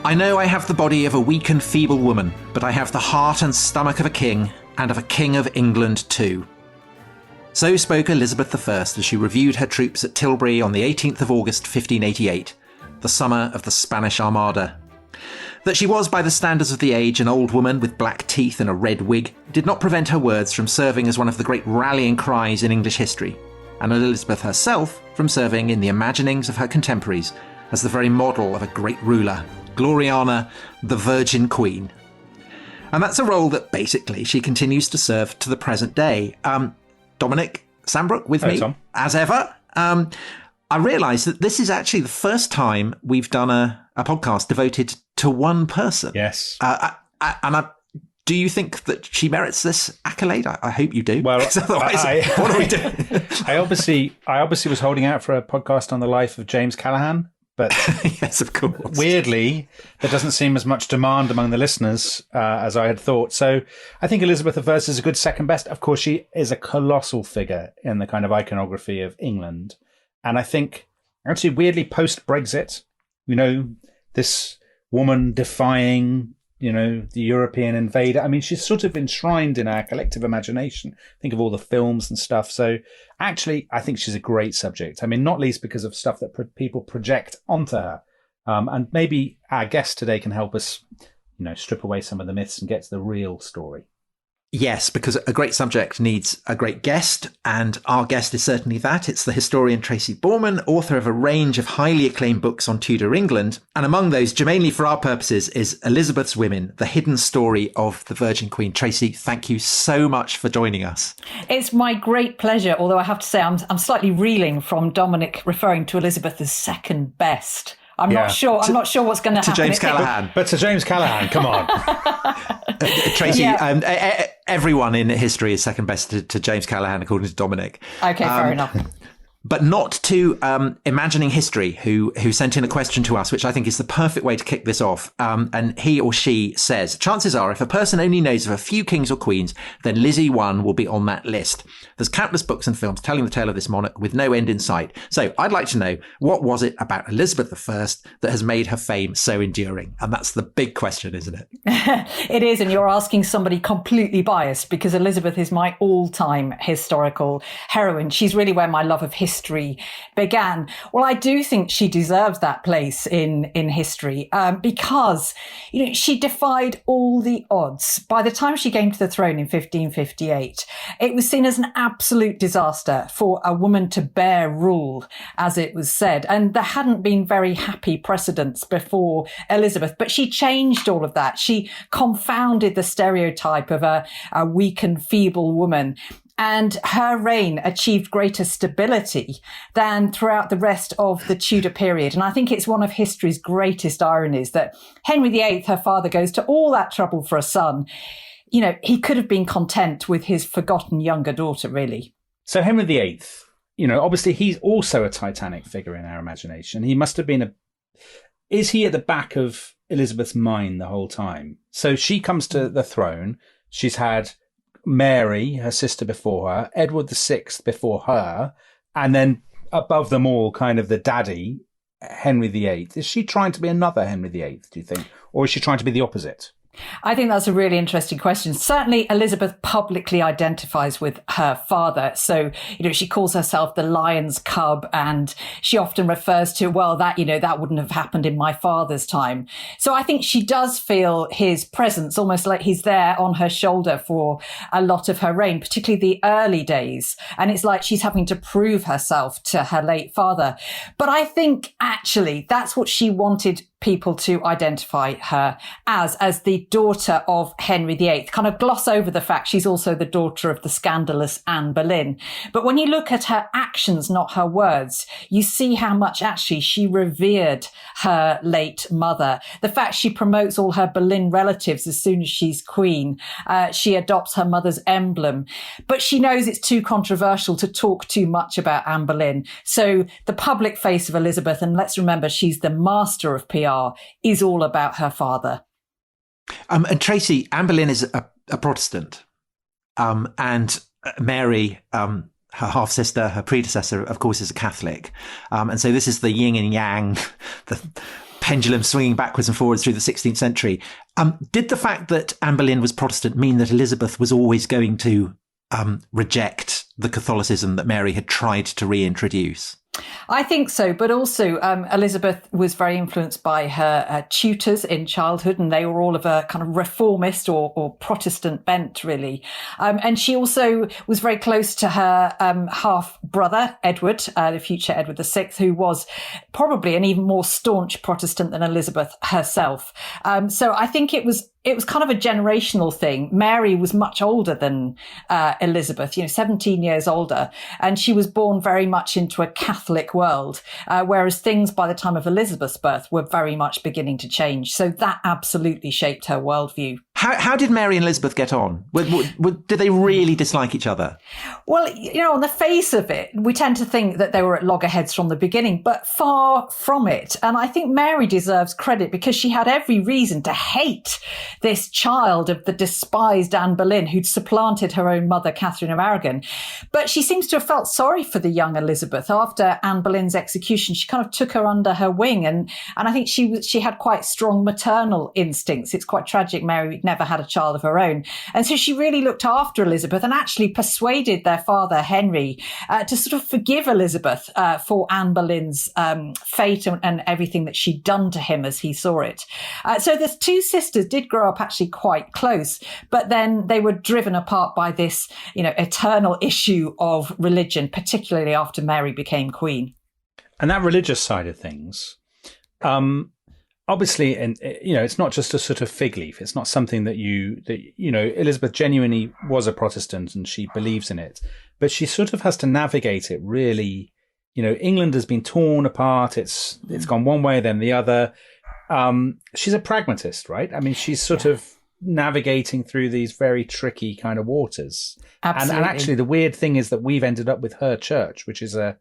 I know I have the body of a weak and feeble woman, but I have the heart and stomach of a king, and of a king of England too. So spoke Elizabeth I as she reviewed her troops at Tilbury on the 18th of August 1588, the summer of the Spanish Armada. That she was, by the standards of the age, an old woman with black teeth and a red wig did not prevent her words from serving as one of the great rallying cries in English history, and Elizabeth herself from serving in the imaginings of her contemporaries as the very model of a great ruler, Gloriana, the Virgin Queen. And that's a role that basically she continues to serve to the present day. Dominic, Sandbrook with me, Tom. As ever. I realise that this is actually the first time we've done a podcast devoted to one person. Yes. Do you think that she merits this accolade? I hope you do. Well, otherwise, what do we do? I obviously was holding out for a podcast on the life of James Callaghan, but yes, of course. Weirdly, there doesn't seem as much demand among the listeners as I had thought. So I think Elizabeth I is a good second best. Of course, she is a colossal figure in the kind of iconography of England. And I think, actually, weirdly, post-Brexit, this woman defying, the European invader. I mean, she's sort of enshrined in our collective imagination. Think of all the films and stuff. So actually, I think she's a great subject. I mean, not least because of stuff that people project onto her. And maybe our guest today can help us, strip away some of the myths and get to the real story. Yes, because a great subject needs a great guest, and our guest is certainly that. It's the historian Tracy Borman, author of a range of highly acclaimed books on Tudor England. And among those, germanely for our purposes, is Elizabeth's Women, the hidden story of the Virgin Queen. Tracy, thank you so much for joining us. It's my great pleasure, although I have to say I'm slightly reeling from Dominic referring to Elizabeth as second best. I'm not sure what's going to happen. To James Callaghan. But to James Callaghan, come on. Tracy, everyone in history is second best to James Callaghan, according to Dominic. Okay, fair enough. But not to Imagining History, who sent in a question to us, which I think is the perfect way to kick this off. And he or she says, chances are if a person only knows of a few kings or queens, then Lizzie I will be on that list. There's countless books and films telling the tale of this monarch with no end in sight. So I'd like to know, what was it about Elizabeth I that has made her fame so enduring? And that's the big question, isn't it? It is. And you're asking somebody completely biased, because Elizabeth is my all-time historical heroine. She's really where my love of history began. Well, I do think she deserves that place in history because, she defied all the odds. By the time she came to the throne in 1558, it was seen as an absolute disaster for a woman to bear rule, as it was said. And there hadn't been very happy precedents before Elizabeth, but she changed all of that. She confounded the stereotype of a weak and feeble woman. And her reign achieved greater stability than throughout the rest of the Tudor period. And I think it's one of history's greatest ironies that Henry VIII, her father, goes to all that trouble for a son. He could have been content with his forgotten younger daughter, really. So Henry VIII, obviously he's also a titanic figure in our imagination. He must have been is he at the back of Elizabeth's mind the whole time? So she comes to the throne. She's had Mary, her sister, before her, Edward VI before her, and then above them all, kind of the daddy, Henry VIII. Is she trying to be another Henry VIII, do you think? Or is she trying to be the opposite? I think that's a really interesting question. Certainly, Elizabeth publicly identifies with her father. So, she calls herself the lion's cub, and she often refers to, that wouldn't have happened in my father's time. So I think she does feel his presence, almost like he's there on her shoulder for a lot of her reign, particularly the early days. And it's like she's having to prove herself to her late father. But I think actually that's what she wanted people to identify her as the daughter of Henry VIII, kind of gloss over the fact she's also the daughter of the scandalous Anne Boleyn. But when you look at her actions, not her words, you see how much actually she revered her late mother. The fact she promotes all her Boleyn relatives as soon as she's queen. She adopts her mother's emblem, but she knows it's too controversial to talk too much about Anne Boleyn. So the public face of Elizabeth, and let's remember she's the master of PR, is all about her father. And Tracy, Anne Boleyn is a Protestant, and Mary, her half sister, her predecessor, of course, is a Catholic, and so this is the yin and yang, the pendulum swinging backwards and forwards through the 16th century. Did the fact that Anne Boleyn was Protestant mean that Elizabeth was always going to reject the Catholicism that Mary had tried to reintroduce? I think so, but also Elizabeth was very influenced by her tutors in childhood, and they were all of a kind of reformist or Protestant bent, really. And she also was very close to her half-brother, Edward, the future Edward VI, who was probably an even more staunch Protestant than Elizabeth herself. So I think it was kind of a generational thing. Mary was much older than Elizabeth, 17 years older, and she was born very much into a Catholic world, whereas things by the time of Elizabeth's birth were very much beginning to change. So that absolutely shaped her worldview. How did Mary and Elizabeth get on? Did they really dislike each other? Well, on the face of it, we tend to think that they were at loggerheads from the beginning, but far from it. And I think Mary deserves credit because she had every reason to hate this child of the despised Anne Boleyn who'd supplanted her own mother, Catherine of Aragon. But she seems to have felt sorry for the young Elizabeth. After Anne Boleyn's execution, she kind of took her under her wing. And I think she had quite strong maternal instincts. It's quite tragic. Mary never had a child of her own. And so she really looked after Elizabeth and actually persuaded their father, Henry, to sort of forgive Elizabeth for Anne Boleyn's fate and everything that she'd done to him as he saw it. So the two sisters did grow up actually quite close, but then they were driven apart by this, eternal issue of religion, particularly after Mary became queen. And that religious side of things, obviously, and it's not just a sort of fig leaf. It's not something that Elizabeth genuinely was a Protestant and she believes in it, but she sort of has to navigate it really. England has been torn apart. It's gone one way, then the other. She's a pragmatist, right? I mean, she's sort of navigating through these very tricky kind of waters. Absolutely. And actually, the weird thing is that we've ended up with her church, which is a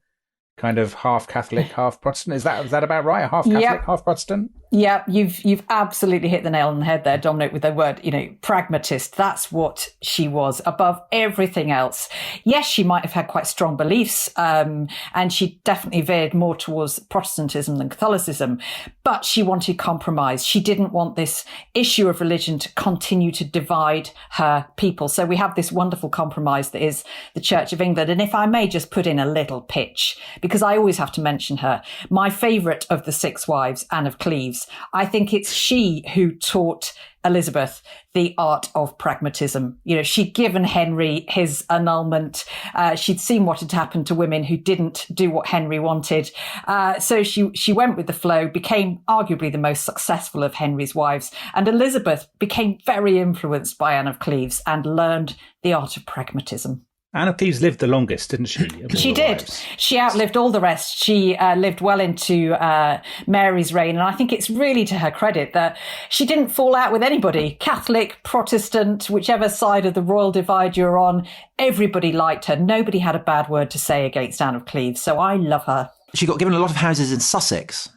kind of half Catholic, half Protestant. Is that about right? A half Catholic, half Protestant? Yeah, you've absolutely hit the nail on the head there, Dominic, with the word, pragmatist. That's what she was above everything else. Yes, she might have had quite strong beliefs, and she definitely veered more towards Protestantism than Catholicism, but she wanted compromise. She didn't want this issue of religion to continue to divide her people. So we have this wonderful compromise that is the Church of England. And if I may just put in a little pitch, because I always have to mention her, my favourite of the six wives, Anne of Cleves, I think it's she who taught Elizabeth the art of pragmatism. She'd given Henry his annulment. She'd seen what had happened to women who didn't do what Henry wanted. So she went with the flow, became arguably the most successful of Henry's wives. And Elizabeth became very influenced by Anne of Cleves and learned the art of pragmatism. Anne of Cleves lived the longest, didn't she? She did. Wives. She outlived all the rest. She lived well into Mary's reign. And I think it's really to her credit that she didn't fall out with anybody. Catholic, Protestant, whichever side of the royal divide you're on, everybody liked her. Nobody had a bad word to say against Anne of Cleves. So I love her. She got given a lot of houses in Sussex.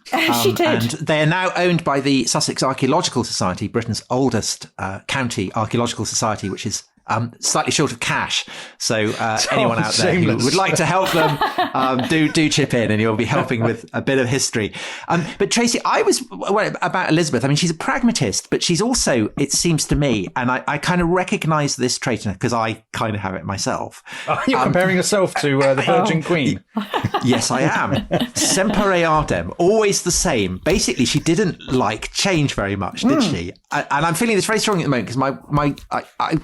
She did. And they are now owned by the Sussex Archaeological Society, Britain's oldest county archaeological society, which is slightly short of cash. So anyone out there who would like to help them, do chip in and you'll be helping with a bit of history. But Tracy, about Elizabeth, I mean, she's a pragmatist, but she's also, it seems to me, and I kind of recognise this trait in her because I kind of have it myself. Oh, you're comparing yourself to the Virgin Queen. Yes, I am. Semper ardem, always the same. Basically, she didn't like change very much, did she? And I'm feeling this very strongly at the moment because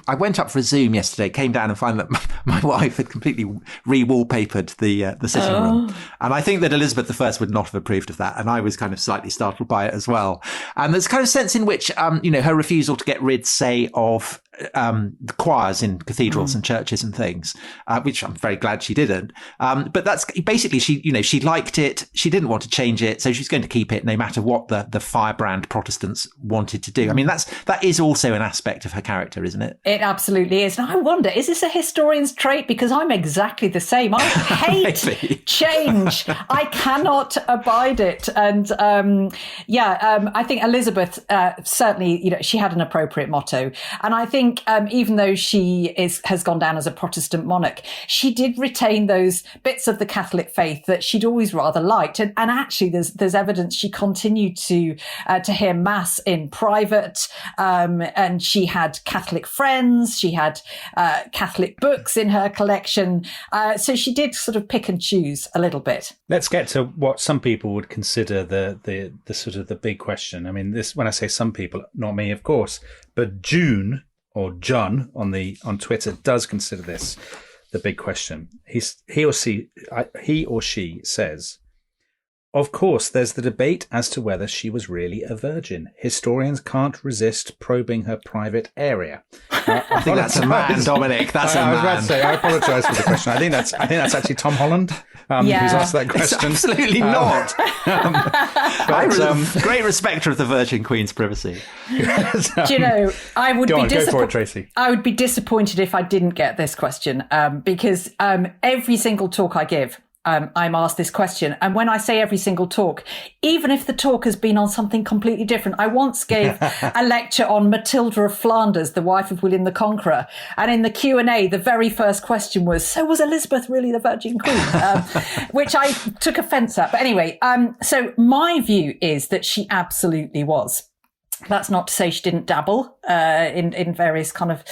I went up for a Zoom yesterday, came down and found that my wife had completely re-wallpapered the sitting room. And I think that Elizabeth I would not have approved of that. And I was kind of slightly startled by it as well. And there's kind of sense in which, her refusal to get rid, say, of the choirs in cathedrals and churches and things, which I'm very glad she didn't. But that's basically, she liked it. She didn't want to change it. So she's going to keep it no matter what the firebrand Protestants wanted to do. I mean, that is also an aspect of her character, isn't it? It absolutely is. And I wonder, is this a historian's trait? Because I'm exactly the same. I hate change. I cannot abide it. And I think Elizabeth certainly, she had an appropriate motto. And I think think even though she has gone down as a Protestant monarch, she did retain those bits of the Catholic faith that she'd always rather liked. And actually, there's evidence she continued to hear mass in private, and she had Catholic friends. She had Catholic books in her collection. So she did sort of pick and choose a little bit. Let's get to what some people would consider the sort of the big question. I mean, this, when I say some people, not me, of course, but June or John on Twitter does consider this the big question. He or she says, of course, there's the debate as to whether she was really a virgin. Historians can't resist probing her private area. I think that's a man, Dominic. That's a man. I was about to say, I apologise for the question. I think that's actually Tom Holland who's asked that question. It's absolutely not. Great respecter of the Virgin Queen's privacy. Do you know, I would go for it, Tracy. I would be disappointed if I didn't get this question, because every single talk I give, I'm asked this question. And when I say every single talk, even if the talk has been on something completely different, I once gave a lecture on Matilda of Flanders, the wife of William the Conqueror. And in the Q&A, the very first question was, so was Elizabeth really the Virgin Queen? Which I took offence at. But anyway, so my view is that she absolutely was. That's not to say she didn't dabble in various kind of,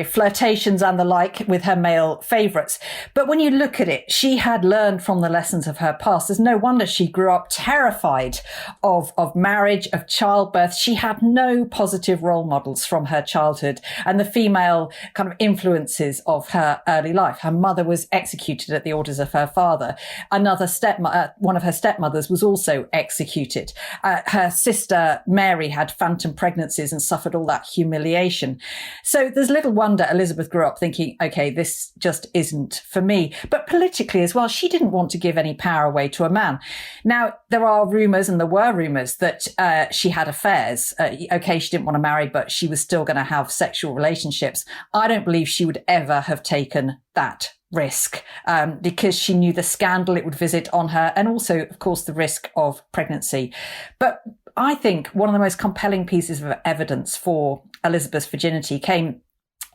flirtations and the like with her male favourites. But when you look at it, she had learned from the lessons of her past. There's no wonder she grew up terrified of marriage, of childbirth. She had no positive role models from her childhood and the female kind of influences of her early life. Her mother was executed at the orders of her father. Another one of her stepmothers was also executed. Her sister Mary had phantom pregnancies and suffered all that humiliation. So there's little wonder Elizabeth grew up thinking, okay, this just isn't for me. But politically as well, she didn't want to give any power away to a man. Now, there are rumours, and there were rumours, that she had affairs. Okay, she didn't want to marry, but she was still going to have sexual relationships. I don't believe she would ever have taken that risk, because she knew the scandal it would visit on her, and also, of course, the risk of pregnancy. But I think one of the most compelling pieces of evidence for Elizabeth's virginity came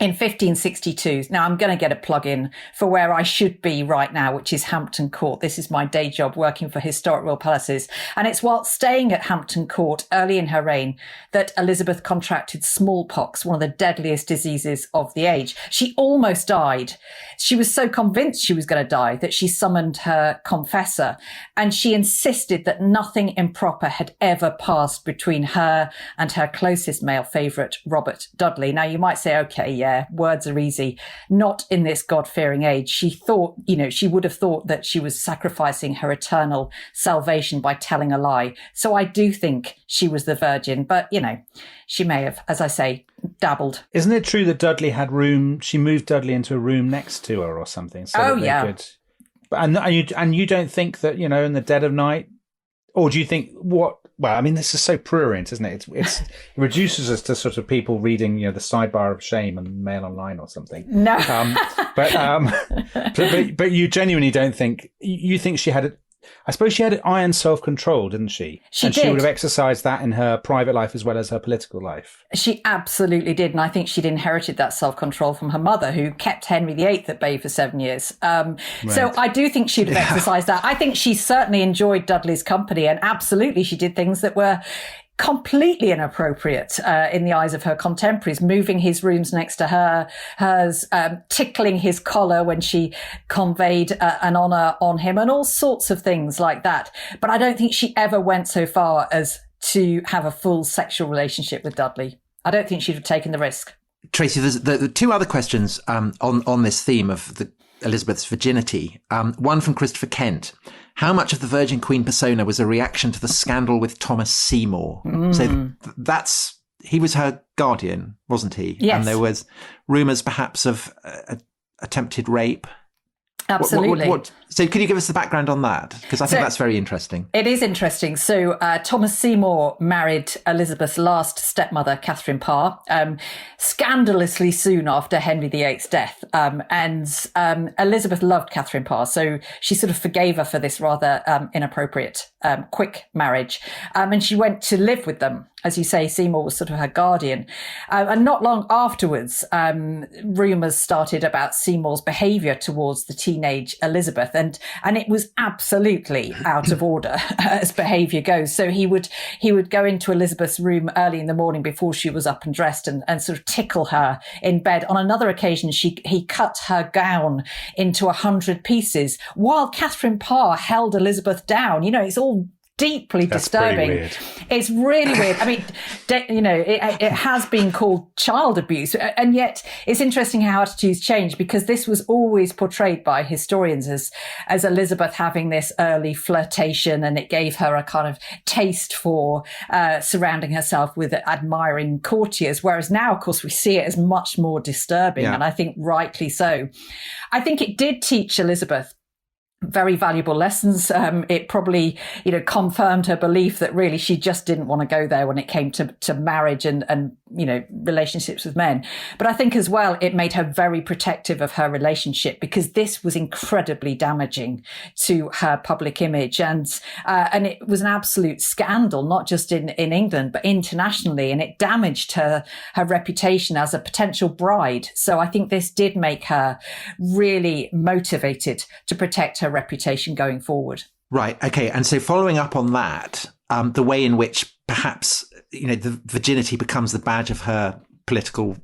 in 1562. Now, I'm going to get a plug in for where I should be right now, which is Hampton Court. This is my day job, working for historic royal palaces. And it's while staying at Hampton Court early in her reign that Elizabeth contracted smallpox, one of the deadliest diseases of the age. She almost died. She was so convinced she was going to die that she summoned her confessor, and she insisted that nothing improper had ever passed between her and her closest male favourite, Robert Dudley. Now, you might say, okay, yeah, words are easy. Not in this God-fearing age. She thought, she would have thought that she was sacrificing her eternal salvation by telling a lie. So I do think she was the virgin, but, she may have, as I say, dabbled. Isn't it true that Dudley had she moved Dudley into a room next to her or something? So And you don't think that, in the dead of night, or do you think well, I mean, this is so prurient, isn't it? It reduces us to sort of people reading, the sidebar of shame and Mail Online or something. No. But you genuinely don't think, you think she had it. I suppose she had iron self-control, didn't she? She did. She would have exercised that in her private life as well as her political life. She absolutely did. And I think she'd inherited that self-control from her mother, who kept Henry VIII at bay for 7 years. Right. So I do think she'd have exercised that. I think she certainly enjoyed Dudley's company, and absolutely she did things that were completely inappropriate in the eyes of her contemporaries, moving his rooms next to hers, tickling his collar when she conveyed an honour on him, and all sorts of things like that. But I don't think she ever went so far as to have a full sexual relationship with Dudley. I don't think she'd have taken the risk. Tracy, there's the two other questions on this theme of Elizabeth's virginity. One from Christopher Kent. How much of the Virgin Queen persona was a reaction to the scandal with Thomas Seymour? So he was her guardian, wasn't he? Yes. And there was rumours perhaps of attempted rape. Absolutely. So could you give us the background on that? Because I think that's very interesting. It is interesting. So Thomas Seymour married Elizabeth's last stepmother, Catherine Parr, scandalously soon after Henry VIII's death. And Elizabeth loved Catherine Parr, so she sort of forgave her for this rather inappropriate, quick marriage. And she went to live with them. as you say, Seymour was sort of her guardian. And not long afterwards, rumours started about Seymour's behaviour towards the teenage Elizabeth. And it was absolutely out of order as behaviour goes. So he would go into Elizabeth's room early in the morning before she was up and dressed and sort of tickle her in bed. On another occasion, he cut her gown into 100 pieces while Catherine Parr held Elizabeth down. It's all deeply disturbing. Weird. It's really weird. I mean, it has been called child abuse, and yet it's interesting how attitudes change, because this was always portrayed by historians as Elizabeth having this early flirtation, and it gave her a kind of taste for surrounding herself with admiring courtiers. Whereas now, of course, we see it as much more disturbing, and I think rightly so. I think it did teach Elizabeth very valuable lessons. It probably, confirmed her belief that really she just didn't want to go there when it came to marriage and relationships with men. But I think as well, it made her very protective of her relationship, because this was incredibly damaging to her public image. And it was an absolute scandal, not just in England, but internationally. And it damaged her reputation as a potential bride. So I think this did make her really motivated to protect her reputation going forward. Right. Okay. And so following up on that, the way in which perhaps, the virginity becomes the badge of her political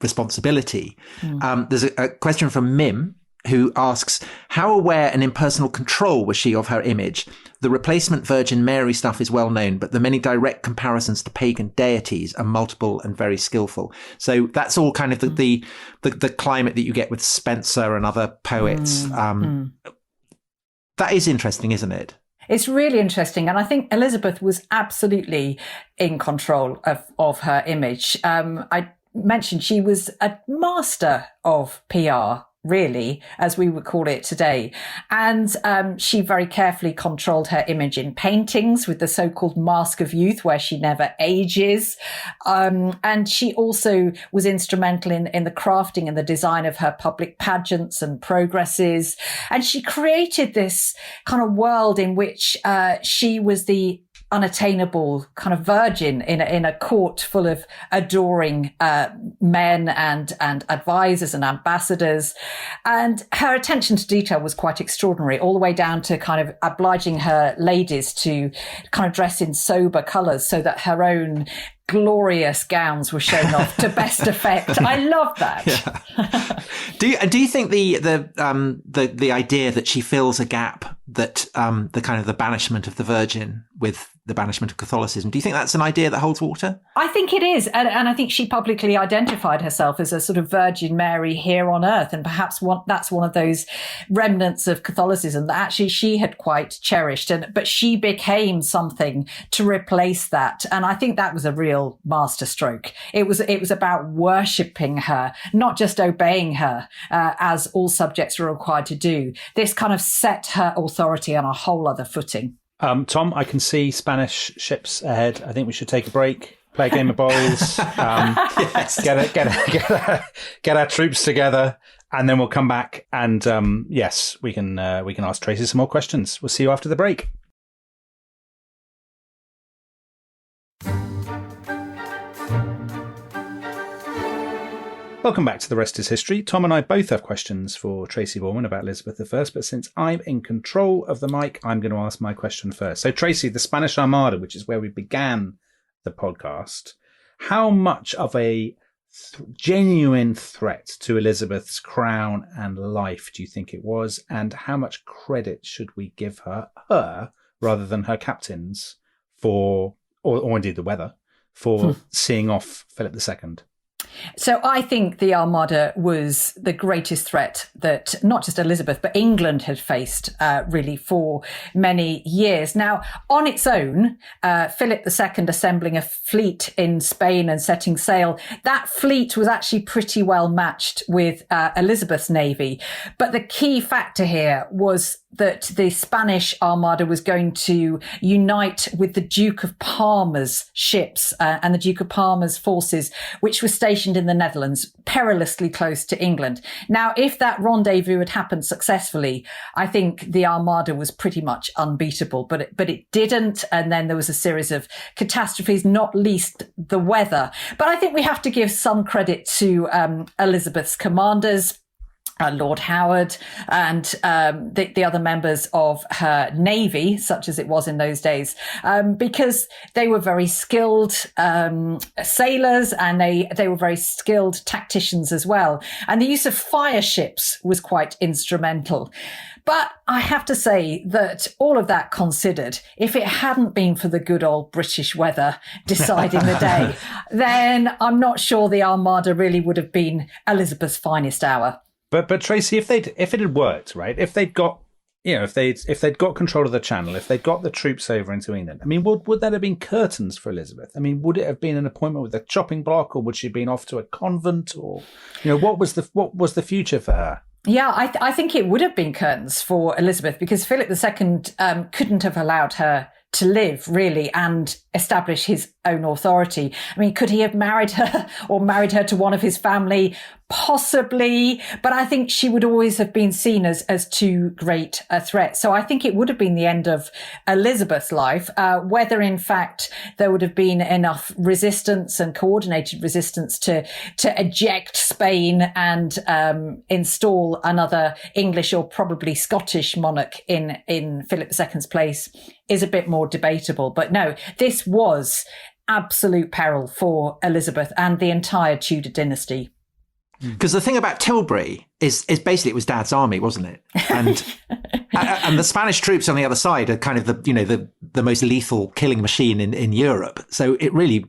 responsibility. There's a question from Mim, who asks, how aware and impersonal control was she of her image? The replacement Virgin Mary stuff is well known, but the many direct comparisons to pagan deities are multiple and very skillful. So that's all kind of the climate that you get with Spencer and other poets. That is interesting, isn't it? It's really interesting. And I think Elizabeth was absolutely in control of her image. I mentioned she was a master of PR, really, as we would call it today. And she very carefully controlled her image in paintings with the so-called Mask of Youth, where she never ages. And she also was instrumental in the crafting and the design of her public pageants and progresses. And she created this kind of world in which she was the unattainable kind of virgin in a court full of adoring men and advisors and ambassadors. And her attention to detail was quite extraordinary, all the way down to kind of obliging her ladies to kind of dress in sober colours so that her own glorious gowns were shown off to best effect. I love that. Yeah. Do you think the idea that she fills a gap, that the kind of the banishment of the Virgin with the banishment of Catholicism, do you think that's an idea that holds water? I think it is. And I think she publicly identified herself as a sort of Virgin Mary here on earth. And perhaps that's one of those remnants of Catholicism that actually she had quite cherished. But she became something to replace that. And I think that was a real masterstroke. It was about worshipping her, not just obeying her, as all subjects were required to do. This kind of set her authority on a whole other footing. Tom, I can see Spanish ships ahead. I think we should take a break, play a game of bowls, Yes. get our troops together, and then we'll come back and yes, we can ask Tracy some more questions. We'll see you after the break. Welcome back to The Rest is History. Tom and I both have questions for Tracy Borman about Elizabeth I, but since I'm in control of the mic, I'm going to ask my question first. So, Tracy, the Spanish Armada, which is where we began the podcast, how much of a genuine threat to Elizabeth's crown and life do you think it was? And how much credit should we give her rather than her captains or indeed the weather, for seeing off Philip II? So I think the Armada was the greatest threat that not just Elizabeth, but England had faced really for many years. Now, on its own, Philip II assembling a fleet in Spain and setting sail, that fleet was actually pretty well matched with Elizabeth's navy. But the key factor here was that the Spanish Armada was going to unite with the Duke of Parma's ships and the Duke of Parma's forces, which were stationed in the Netherlands, perilously close to England. Now, if that rendezvous had happened successfully, I think the Armada was pretty much unbeatable, but it didn't. And then there was a series of catastrophes, not least the weather. But I think we have to give some credit to Elizabeth's commanders, Lord Howard and the other members of her navy, such as it was in those days, because they were very skilled sailors and they were very skilled tacticians as well. And the use of fire ships was quite instrumental. But I have to say that all of that considered, if it hadn't been for the good old British weather deciding the day, then I'm not sure the Armada really would have been Elizabeth's finest hour. But Tracy, if it had worked, right? If they'd got, if they'd got control of the Channel, if they'd got the troops over into England, I mean, would that have been curtains for Elizabeth? I mean, would it have been an appointment with a chopping block, or would she have been off to a convent, or what was the future for her? Yeah, I think it would have been curtains for Elizabeth, because Philip II couldn't have allowed her to live, really, and establish his own authority. I mean, could he have married her or married her to one of his family? Possibly, but I think she would always have been seen as too great a threat. So I think it would have been the end of Elizabeth's life. Whether in fact there would have been enough resistance and coordinated resistance to eject Spain and install another English or probably Scottish monarch in Philip II's place is a bit more debatable. But no, this was absolute peril for Elizabeth and the entire Tudor dynasty. Because the thing about Tilbury is basically it was Dad's army, wasn't it? And and the Spanish troops on the other side are kind of the most lethal killing machine in Europe. So it really,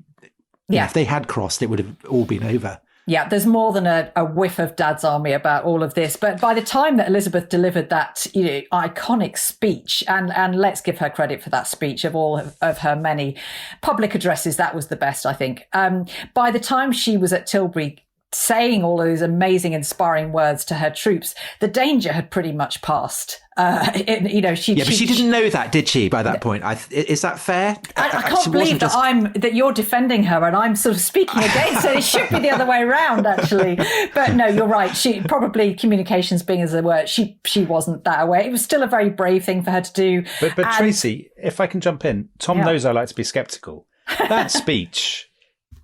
if they had crossed, it would have all been over. Yeah, there's more than a whiff of Dad's army about all of this. But by the time that Elizabeth delivered that iconic speech, and let's give her credit for that speech of all of her many public addresses, that was the best, I think. By the time she was at Tilbury, saying all those amazing, inspiring words to her troops, the danger had pretty much passed. But she didn't know that, did she? By that point, is that fair? I can't believe that you're defending her and I'm sort of speaking against her. It should be the other way around, actually. But no, you're right. She probably, communications being as they were, she wasn't that aware. It was still a very brave thing for her to do. But Tracy, if I can jump in, Tom knows I like to be sceptical. That speech.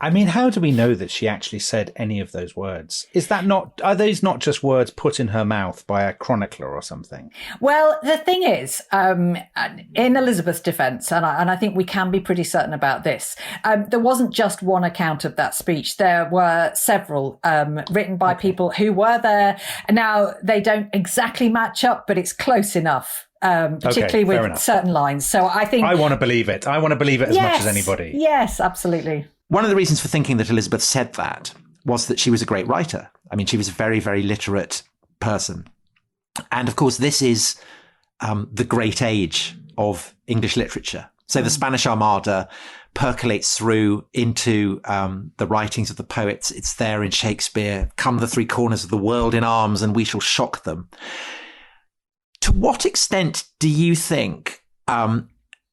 I mean, how do we know that she actually said any of those words? Are those not just words put in her mouth by a chronicler or something? Well, the thing is, in Elizabeth's defence, and I think we can be pretty certain about this, there wasn't just one account of that speech. There were several written by people who were there. Now, they don't exactly match up, but it's close enough. Particularly with certain lines. So I think I want to believe it. I want to believe it as much as anybody. Yes, absolutely. One of the reasons for thinking that Elizabeth said that was that she was a great writer. I mean, she was a very, very literate person. And of course, this is the great age of English literature. So the Spanish Armada percolates through into the writings of the poets. It's there in Shakespeare. Come the three corners of the world in arms and we shall shock them. To what extent do you think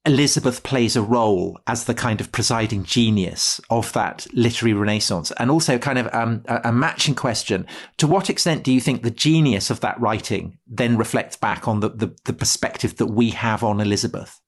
Elizabeth plays a role as the kind of presiding genius of that literary renaissance? And also kind of a matching question, to what extent do you think the genius of that writing then reflects back on the perspective that we have on Elizabeth?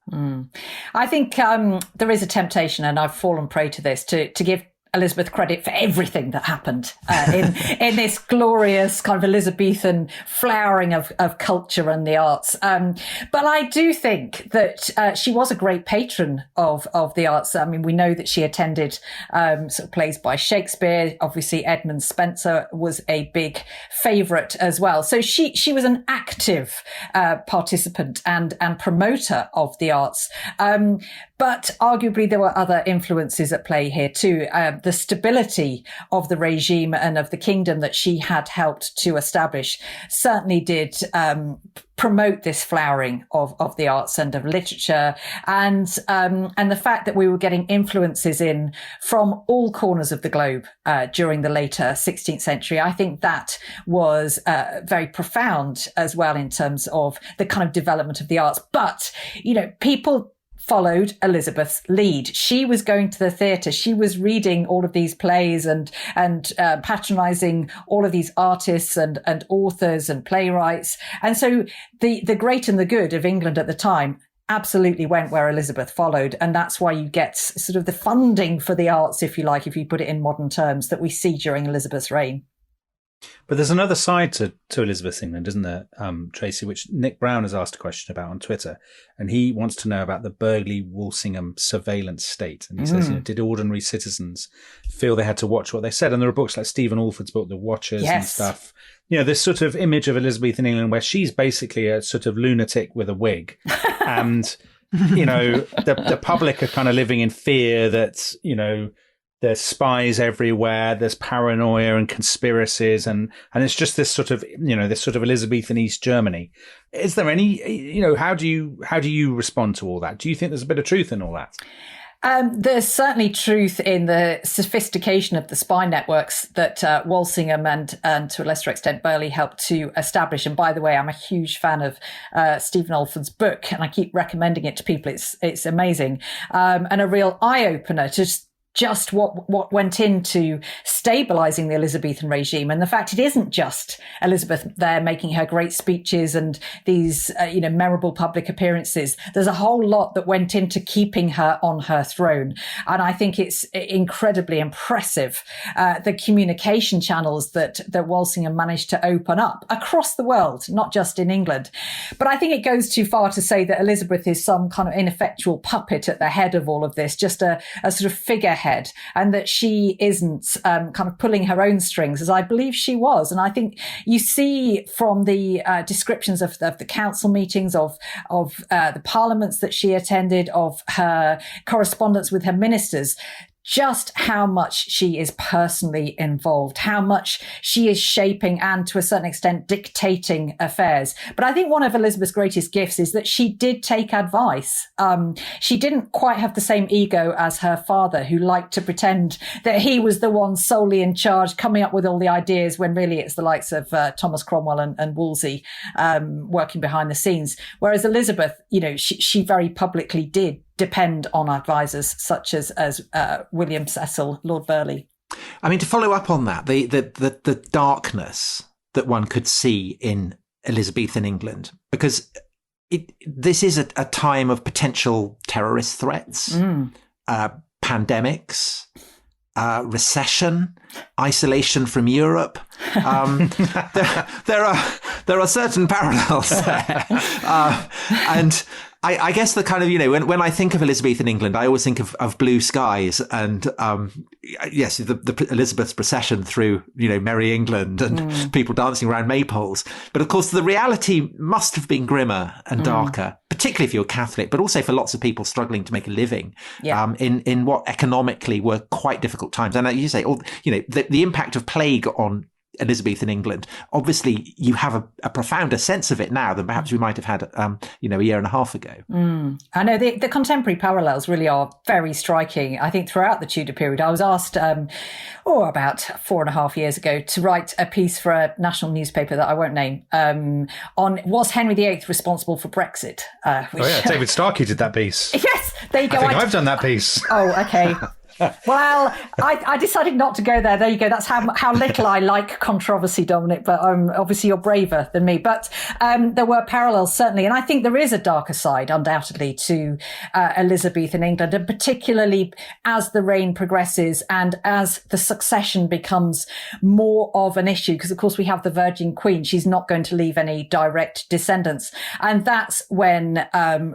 I think there is a temptation, and I've fallen prey to this, to give Elizabeth credit for everything that happened in this glorious kind of Elizabethan flowering of culture and the arts. But I do think that she was a great patron of the arts. I mean, we know that she attended sort of plays by Shakespeare. Obviously, Edmund Spenser was a big favourite as well. So she was an active participant and promoter of the arts. But arguably there were other influences at play here too. The stability of the regime and of the kingdom that she had helped to establish certainly did promote this flowering of the arts and of literature, and the fact that we were getting influences in from all corners of the globe during the later 16th century. I think that was very profound as well in terms of the kind of development of the arts. But, people followed Elizabeth's lead. She was going to the theatre. She was reading all of these plays and patronising all of these artists and authors and playwrights. And so the great and the good of England at the time absolutely went where Elizabeth followed. And that's why you get sort of the funding for the arts, if you like, if you put it in modern terms, that we see during Elizabeth's reign. But there's another side to Elizabeth's England, isn't there, Tracy, which Nick Brown has asked a question about on Twitter. And he wants to know about the Burghley-Walsingham surveillance state. And he says, did ordinary citizens feel they had to watch what they said? And there are books like Stephen Alford's book, The Watchers, and stuff. This sort of image of Elizabeth in England where she's basically a sort of lunatic with a wig. And, the public are kind of living in fear that, there's spies everywhere. There's paranoia and conspiracies, and it's just this sort of Elizabethan East Germany. Is there any, how do you respond to all that? Do you think there's a bit of truth in all that? There's certainly truth in the sophistication of the spy networks that Walsingham and to a lesser extent Burghley helped to establish. And by the way, I'm a huge fan of Stephen Alford's book, and I keep recommending it to people. It's amazing, and a real eye opener to just what went into stabilizing the Elizabethan regime. And the fact it isn't just Elizabeth there making her great speeches and these, memorable public appearances. There's a whole lot that went into keeping her on her throne. And I think it's incredibly impressive, the communication channels that Walsingham managed to open up across the world, not just in England. But I think it goes too far to say that Elizabeth is some kind of ineffectual puppet at the head of all of this, just a sort of figurehead, and that she isn't kind of pulling her own strings, as I believe she was. And I think you see from the descriptions of the council meetings, of the parliaments that she attended, of her correspondence with her ministers, just how much she is personally involved, how much she is shaping and to a certain extent dictating affairs. But I think one of Elizabeth's greatest gifts is that she did take advice. She didn't quite have the same ego as her father, who liked to pretend that he was the one solely in charge, coming up with all the ideas, when really it's the likes of Thomas Cromwell and Wolsey working behind the scenes. Whereas Elizabeth, she very publicly did depend on advisors such as William Cecil, Lord Burghley. I mean, to follow up on that, the darkness that one could see in Elizabethan England, because this is a time of potential terrorist threats, pandemics, recession, isolation from Europe. There are certain parallels there, and I guess the kind of, when I think of Elizabethan England, I always think of blue skies and, yes, the Elizabeth's procession through, merry England and people dancing around maypoles. But of course, the reality must have been grimmer and darker, particularly if you're Catholic, but also for lots of people struggling to make a living in what economically were quite difficult times. And you say, the impact of plague on Elizabethan England, obviously you have a profounder sense of it now than perhaps we might have had a year and a half ago. I know the contemporary parallels really are very striking. I think throughout the Tudor period, I was asked about 4.5 years ago to write a piece for a national newspaper that I won't name on was Henry VIII responsible for Brexit? David Starkey did that piece. Yes, there you go. I've done that piece. Oh, okay. Well, I decided not to go there. There you go. That's how little I like controversy, Dominic, but obviously you're braver than me. But there were parallels, certainly. And I think there is a darker side, undoubtedly, to Elizabethan England, and particularly as the reign progresses and as the succession becomes more of an issue, because, of course, we have the Virgin Queen. She's not going to leave any direct descendants. And that's when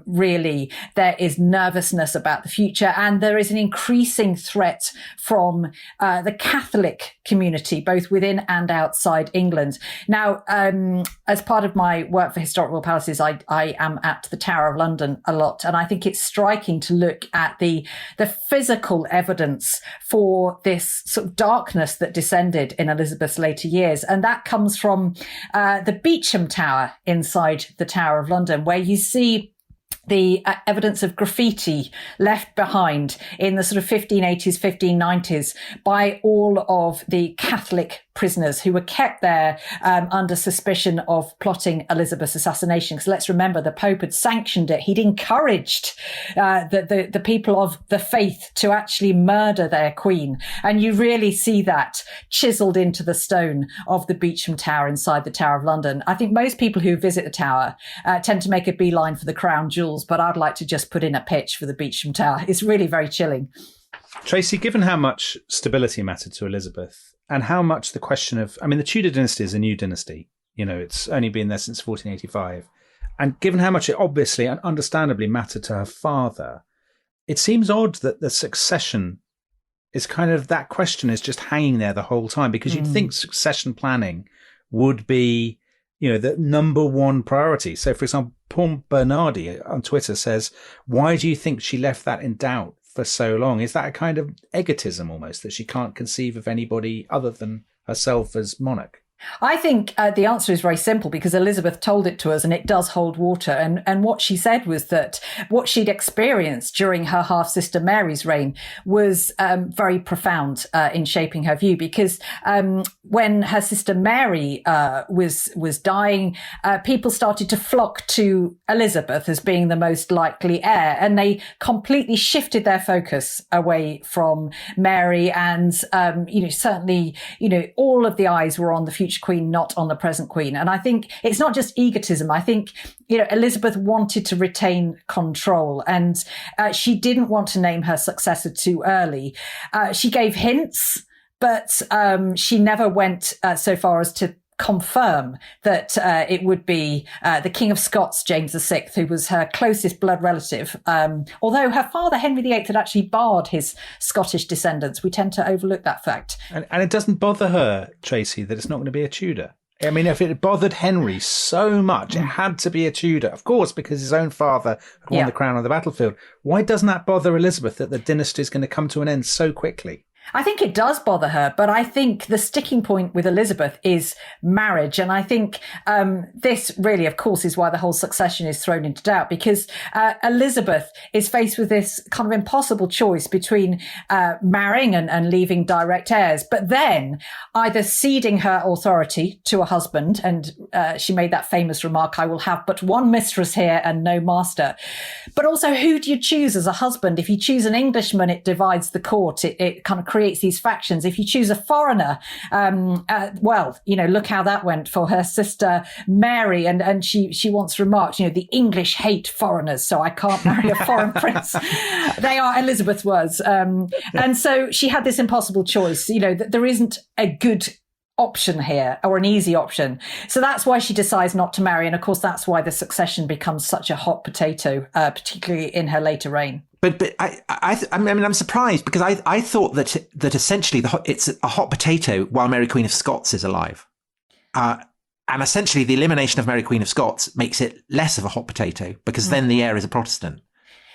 really there is nervousness about the future, and there is an increasing threat from the Catholic community, both within and outside England. Now, as part of my work for Historic Royal Palaces, I am at the Tower of London a lot, and I think it's striking to look at the physical evidence for this sort of darkness that descended in Elizabeth's later years, and that comes from the Beauchamp Tower inside the Tower of London, where you see the evidence of graffiti left behind in the sort of 1580s, 1590s by all of the Catholic prisoners who were kept there under suspicion of plotting Elizabeth's assassination. Because let's remember, the Pope had sanctioned it. He'd encouraged the people of the faith to actually murder their queen. And you really see that chiseled into the stone of the Beauchamp Tower inside the Tower of London. I think most people who visit the tower tend to make a beeline for the crown jewels, but I'd like to just put in a pitch for the Beauchamp Tower. It's really very chilling. Tracy, given how much stability mattered to Elizabeth and how much the question of, I mean, the Tudor dynasty is a new dynasty. You know, it's only been there since 1485. And given how much it obviously and understandably mattered to her father, it seems odd that the succession is kind of, that question is just hanging there the whole time, because you'd think succession planning would be, you know, the number one priority. So, for example, Paul Bernardi on Twitter says, why do you think she left that in doubt for so long? Is that a kind of egotism almost, that she can't conceive of anybody other than herself as monarch? I think the answer is very simple, because Elizabeth told it to us and it does hold water. And what she said was that what she'd experienced during her half-sister Mary's reign was very profound in shaping her view, because when her sister Mary was dying, people started to flock to Elizabeth as being the most likely heir, and they completely shifted their focus away from Mary. And certainly, all of the eyes were on the future queen, not on the present queen. And I think it's not just egotism. I think, Elizabeth wanted to retain control, and she didn't want to name her successor too early. She gave hints, but she never went so far as to confirm that it would be the King of Scots, James VI, who was her closest blood relative. Although her father, Henry VIII, had actually barred his Scottish descendants. We tend to overlook that fact. And it doesn't bother her, Tracy, that it's not going to be a Tudor. I mean, if it bothered Henry so much, it had to be a Tudor, of course, because his own father had won the crown on the battlefield. Why doesn't that bother Elizabeth, that the dynasty is going to come to an end so quickly? I think it does bother her, but I think the sticking point with Elizabeth is marriage. And I think this really, of course, is why the whole succession is thrown into doubt, because Elizabeth is faced with this kind of impossible choice between marrying and leaving direct heirs, but then either ceding her authority to a husband, and she made that famous remark, I will have but one mistress here and no master. But also, who do you choose as a husband? If you choose an Englishman, it divides the court. It kind of creates these factions. If you choose a foreigner, look how that went for her sister Mary, and she once remarked, the English hate foreigners, so I can't marry a foreign prince. They are, Elizabeth was, and so she had this impossible choice. That there isn't a good option here, or an easy option. So that's why she decides not to marry, and of course that's why the succession becomes such a hot potato, particularly in her later reign. But I'm surprised, because I thought that essentially it's a hot potato while Mary Queen of Scots is alive, and essentially the elimination of Mary Queen of Scots makes it less of a hot potato, because then the heir is a Protestant.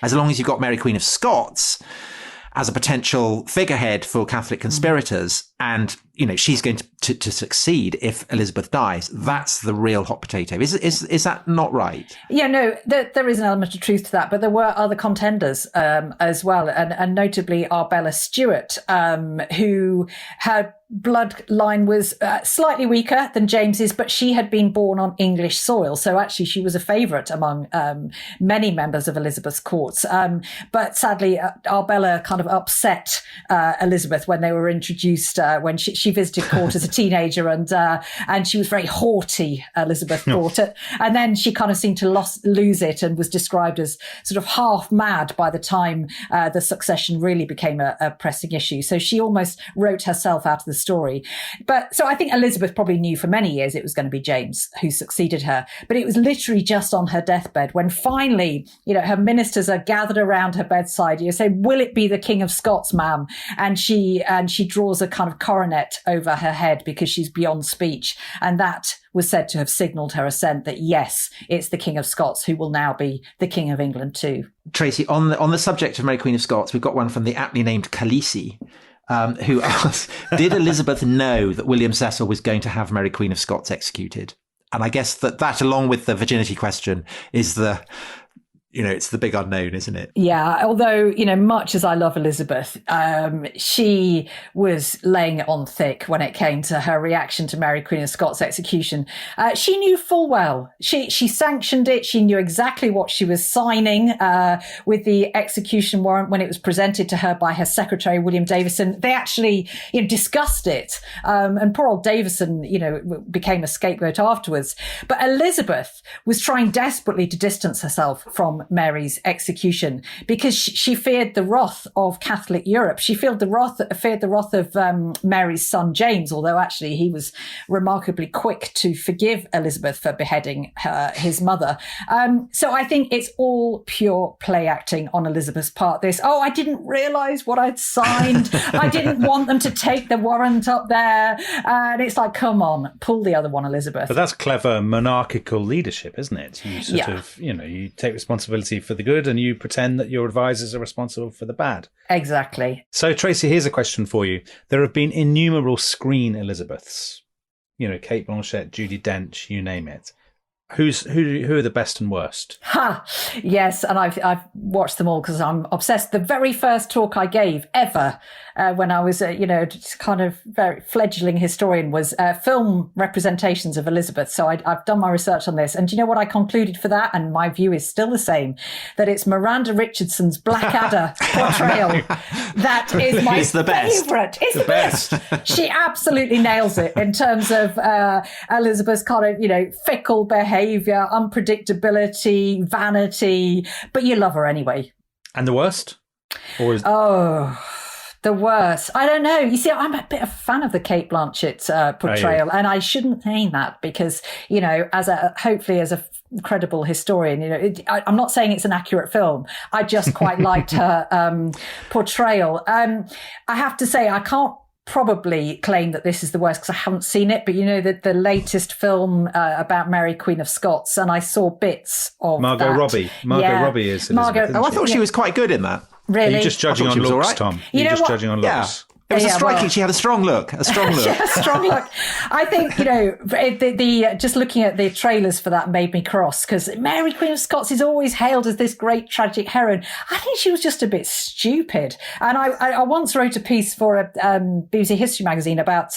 As long as you've got Mary Queen of Scots as a potential figurehead for Catholic conspirators, and she's going to succeed if Elizabeth dies, that's the real hot potato. Is that not right? Yeah, no, there is an element of truth to that, but there were other contenders as well, and notably Arbella Stewart, who her bloodline was slightly weaker than James's, but she had been born on English soil, so actually she was a favourite among many members of Elizabeth's courts. But sadly, Arbella kind of upset Elizabeth when they were introduced, when she she visited court as a teenager, and she was very haughty, Elizabeth thought. And then she kind of seemed to lose it and was described as sort of half mad by the time the succession really became a pressing issue. So she almost wrote herself out of the story. But so I think Elizabeth probably knew for many years it was going to be James who succeeded her. But it was literally just on her deathbed when finally, her ministers are gathered around her bedside. You say, will it be the King of Scots, ma'am? And she draws a kind of coronet over her head because she's beyond speech. And that was said to have signalled her assent that, yes, it's the King of Scots who will now be the King of England too. Tracy, on the subject of Mary Queen of Scots, we've got one from the aptly named Khaleesi, who asks, did Elizabeth know that William Cecil was going to have Mary Queen of Scots executed? And I guess that along with the virginity question is it's the big unknown, isn't it? Yeah, although, much as I love Elizabeth, she was laying it on thick when it came to her reaction to Mary Queen of Scots' execution. She knew full well. She sanctioned it. She knew exactly what she was signing with the execution warrant when it was presented to her by her secretary, William Davison. They actually discussed it. And poor old Davison, became a scapegoat afterwards. But Elizabeth was trying desperately to distance herself from Mary's execution because she feared the wrath of Catholic Europe. She feared the wrath of Mary's son James, although actually he was remarkably quick to forgive Elizabeth for beheading his mother. So I think it's all pure play acting on Elizabeth's part. I didn't realise what I'd signed. I didn't want them to take the warrant up there. And it's like, come on, pull the other one, Elizabeth. But that's clever monarchical leadership, isn't it? You sort of, you take responsibility for the good and you pretend that your advisors are responsible for the bad. Exactly. So, Tracy, here's a question for you. There have been innumerable screen Elizabeths. Kate Blanchett, Judi Dench, you name it. Who are the best and worst? Yes, and I've watched them all because I'm obsessed. The very first talk I gave ever when I was just kind of very fledgling historian was film representations of Elizabeth. So I've done my research on this, and do you know what I concluded for that? And my view is still the same: that it's Miranda Richardson's Blackadder portrayal that is my favourite. It's the best. She absolutely nails it in terms of Elizabeth's kind of fickle behaviour, unpredictability, vanity, but you love her anyway. And the worst? The worst. I don't know. You see, I'm a bit of a fan of the Kate Blanchett portrayal, and I shouldn't say that because, hopefully as a credible historian, I'm not saying it's an accurate film. I just quite liked her portrayal. I have to say, I can't probably claim that this is the worst because I haven't seen it, but the latest film about Mary Queen of Scots, and I saw bits of Margot Robbie. Robbie is Elizabeth, I thought she was quite good in that. Really? Are you just judging on looks, right. Tom? You're just judging on looks. It was striking. She had a strong look. She had a strong look. I think, the just looking at the trailers for that made me cross because Mary Queen of Scots is always hailed as this great tragic heroine. I think she was just a bit stupid. And I once wrote a piece for a BBC History magazine about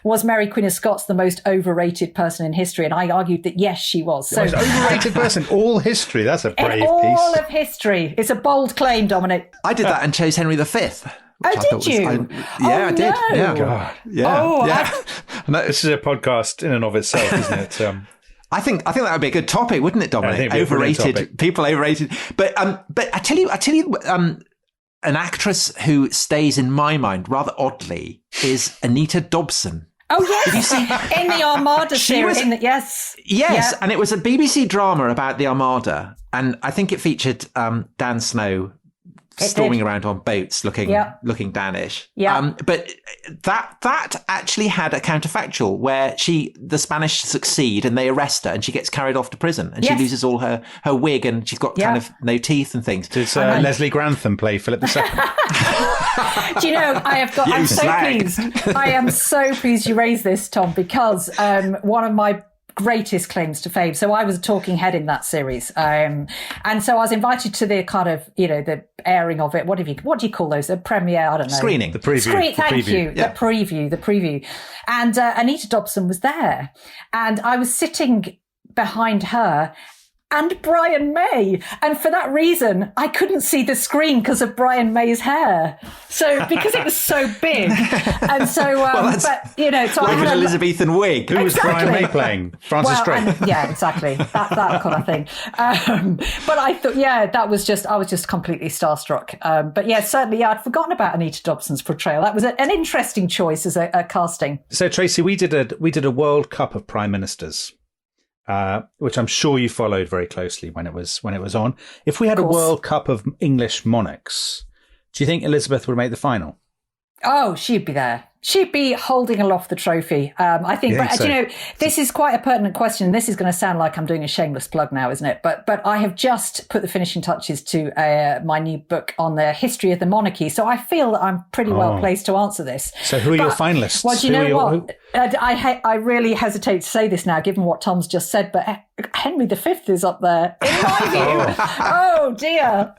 was Mary Queen of Scots the most overrated person in history? And I argued that yes, she was. So, the most overrated person in all history. That's a brave piece. All of history. It's a bold claim, Dominic. I did that and chose Henry V. Did you? I did. Yeah. God. Yeah. This is a podcast in and of itself, isn't it? I think that would be a good topic, wouldn't it, Dominic? Overrated people, overrated. But I tell you, an actress who stays in my mind rather oddly is Anita Dobson. Oh yes, did you see in the Armada series? Yes, yeah. And it was a BBC drama about the Armada, and I think it featured Dan Snow storming around on boats looking Danish. Yeah. But that actually had a counterfactual where the Spanish succeed and they arrest her and she gets carried off to prison and she loses all her wig and she's got kind of no teeth and things. Does Leslie Grantham play Philip II? Do you know, I'm so pleased. I am so pleased you raised this, Tom, because one of my greatest claims to fame. So I was a talking head in that series. And so I was invited to the kind of, the airing of it. What do you call those? The premiere? I don't know. Screening. The preview. Thank you. Yeah. The preview. And Anita Dobson was there. And I was sitting behind her and Brian May. And for that reason, I couldn't see the screen because of Brian May's hair. So, because it was so big. And so, but, you know, so like I had an Elizabethan wig. Who was Brian May playing? Francis Drake? Yeah, exactly. That kind of thing. But I thought, I was just completely starstruck. But yeah, certainly, I'd forgotten about Anita Dobson's portrayal. That was an interesting choice as a casting. So, Tracy, we did a World Cup of Prime Ministers. Which I'm sure you followed very closely when it was on. If we had a World Cup of English monarchs, do you think Elizabeth would make the final? Oh, she'd be there. She'd be holding aloft the trophy. I think, but so. you know, this is quite a pertinent question. This is going to sound like I'm doing a shameless plug now, isn't it? But I have just put the finishing touches to my new book on the history of the monarchy. So I feel that I'm pretty well placed to answer this. So who are your finalists? Well, do you know what? I really hesitate to say this now, given what Tom's just said, but Henry V is up there, in my view. Oh dear.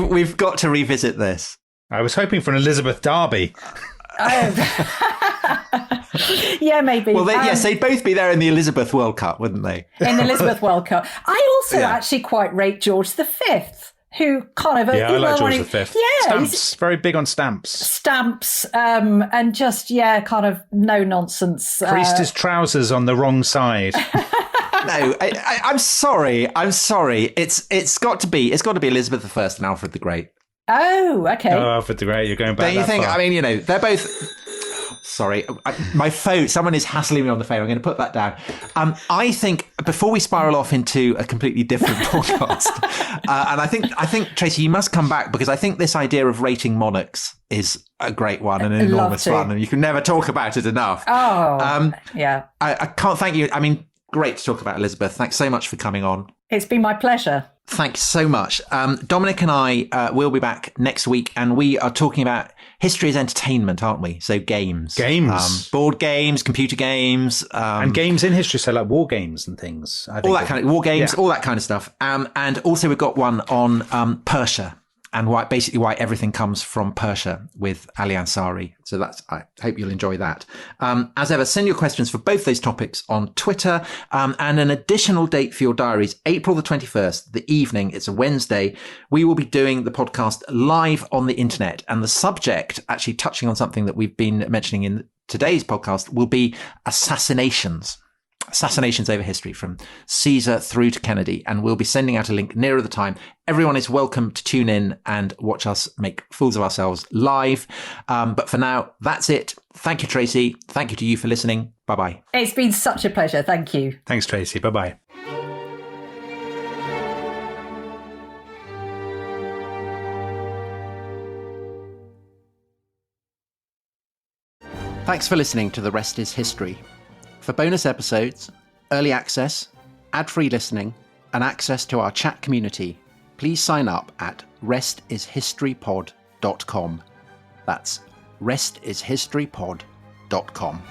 We've got to revisit this. I was hoping for an Elizabeth Derby. Yeah, maybe. Well, yes, they'd both be there in the Elizabeth World Cup, wouldn't they? In the Elizabeth World Cup. I also actually quite rate George V, who kind of... I like George V. Yeah. Stamps. Very big on stamps. Stamps, and just, kind of no nonsense. Creased his trousers on the wrong side. No, I'm sorry. It's got to be Elizabeth I and Alfred the Great. Oh, okay. Oh, Alfred the Great, you're going back. Don't you think? Far. I mean, you know, they're both. Sorry, my phone. Someone is hassling me on the phone. I'm going to put that down. I think before we spiral off into a completely different podcast, and I think Tracy, you must come back because I think this idea of rating monarchs is a great one and an enormous fun, and you can never talk about it enough. Oh, yeah. I can't thank you. I mean, great to talk about Elizabeth. Thanks so much for coming on. It's been my pleasure. Thanks so much. Dominic and I will be back next week, and we are talking about history as entertainment, aren't we? So games. Board games, computer games. And games in history, so like war games and things. All that kind of stuff. And also we've got one on Persia and why everything comes from Persia with Ali Ansari. So I hope you'll enjoy that. As ever, send your questions for both those topics on Twitter. And an additional date for your diaries, April the 21st, the evening. It's a Wednesday. We will be doing the podcast live on the internet. And the subject, actually touching on something that we've been mentioning in today's podcast, will be assassinations over history from Caesar through to Kennedy. And we'll be sending out a link nearer the time. Everyone is welcome to tune in and watch us make fools of ourselves live. But for now, that's it. Thank you, Tracy. Thank you to you for listening. Bye-bye. It's been such a pleasure. Thank you. Thanks, Tracy. Bye-bye. Thanks for listening to The Rest is History. For bonus episodes, early access, ad-free listening, and access to our chat community, please sign up at restishistorypod.com. That's restishistorypod.com.